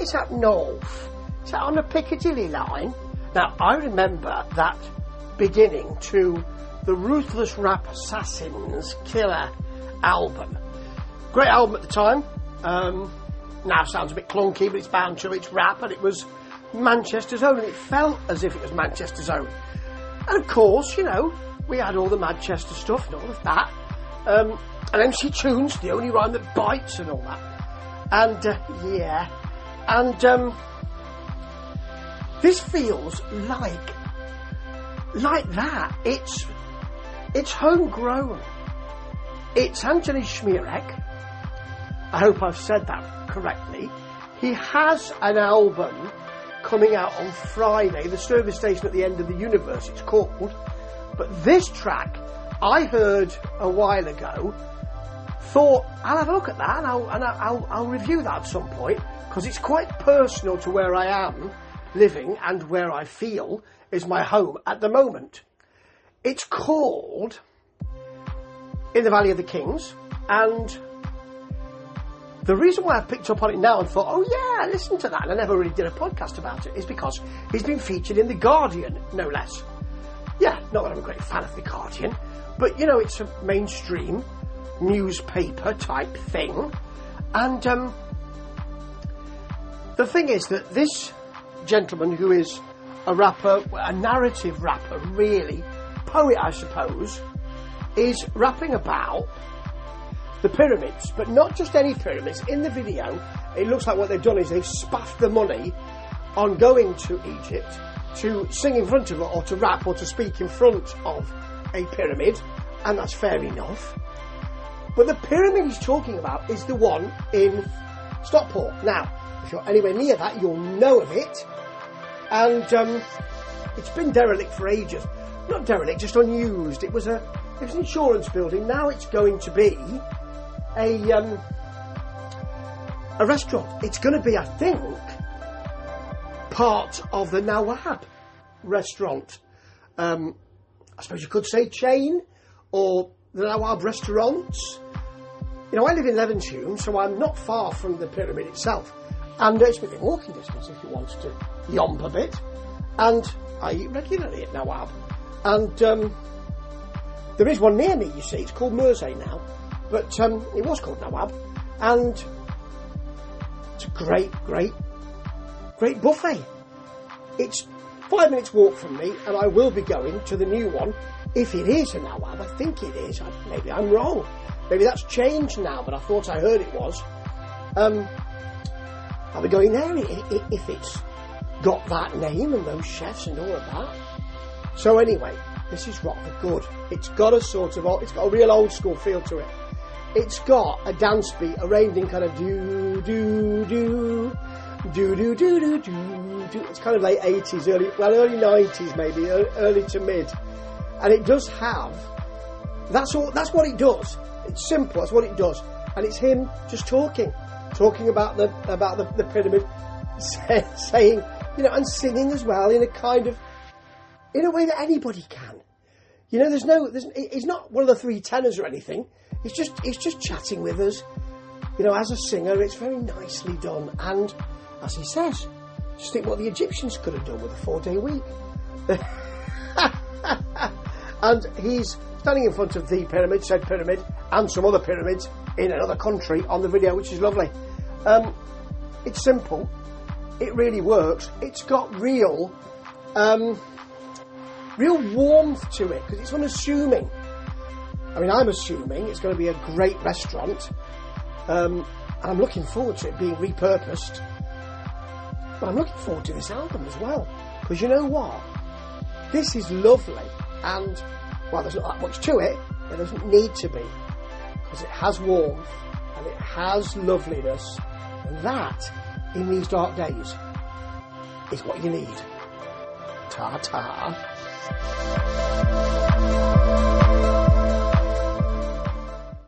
it's up north. It's on the Piccadilly line. Now, I remember that beginning to the Ruthless Rap Assassins Killer album. Great album at the time. Now sounds a bit clunky, but it's bound to. It's rap, and it was Manchester's own, and it felt as if it was Manchester's own. And of course, you know, we had all the Manchester stuff and all of that. And MC Tunes, the only rhyme that bites and all that. And, yeah. And, this feels like that. It's homegrown. It's Anthony Szmeirek. I hope I've said that correctly. He has an album coming out on Friday, The Service Station at the End of the Universe, it's called. But this track, I heard a while ago, thought, I'll have a look at that and I'll review that at some point, because it's quite personal to where I am living and where I feel is my home at the moment. It's called In the Valley of the Kings, and the reason why I picked up on it now and thought, oh yeah, listen to that, and I never really did a podcast about it, is because he's been featured in The Guardian, no less. Yeah, not that I'm a great fan of The Guardian, but, you know, it's a mainstream newspaper type thing. And the thing is that this gentleman, who is a rapper, a narrative rapper, really, poet I suppose, is rapping about the pyramids, but not just any pyramids. In the video, it looks like what they've done is they've spaffed the money on going to Egypt to sing in front of it, or to rap, or to speak in front of a pyramid, and that's fair enough. But the pyramid he's talking about is the one in Stockport. Now, if you're anywhere near that, you'll know of it, and it's been derelict for ages. Not derelict, just unused. It was an insurance building. Now it's going to be a restaurant. It's going to be, I think, part of the Nawab restaurant. I suppose you could say chain, or the Nawab restaurants. You know, I live in Levenshulme, so I'm not far from the pyramid itself, and it's within walking distance if you want to yomp a bit. And I eat regularly at Nawab, and there is one near me, you see. It's called Mersey now, but it was called Nawab, and it's a great buffet. It's 5 minutes walk from me, and I will be going to the new one, if it is a Nawab. I think it is. Maybe I'm wrong. Maybe that's changed now, but I thought I heard it was. I'll be going there if it's got that name and those chefs and all of that. So anyway, this is rather good. It's got a it's got a real old school feel to it. It's got a dance beat arranged in kind of do do do do do do do do do. It's kind of late 80s, early 90s maybe, early to mid. And it does have, that's what it does. It's simple, that's what it does. And it's him just talking about the pyramid, saying, you know, and singing as well in a way that anybody can. You know, he's not one of the three tenors or anything. He's just chatting with us. You know, as a singer, it's very nicely done. And as he says, just think what the Egyptians could have done with a 4-day week. And he's standing in front of the pyramid, said pyramid, and some other pyramids in another country on the video, which is lovely. It's simple. It really works. It's got real warmth to it, because it's unassuming. I mean, I'm assuming it's going to be a great restaurant, and I'm looking forward to it being repurposed. But I'm looking forward to this album as well, because you know what? This is lovely, and, well, there's not that much to it. There doesn't need to be, because it has warmth, and it has loveliness, and that, in these dark days, is what you need. Ta-ta.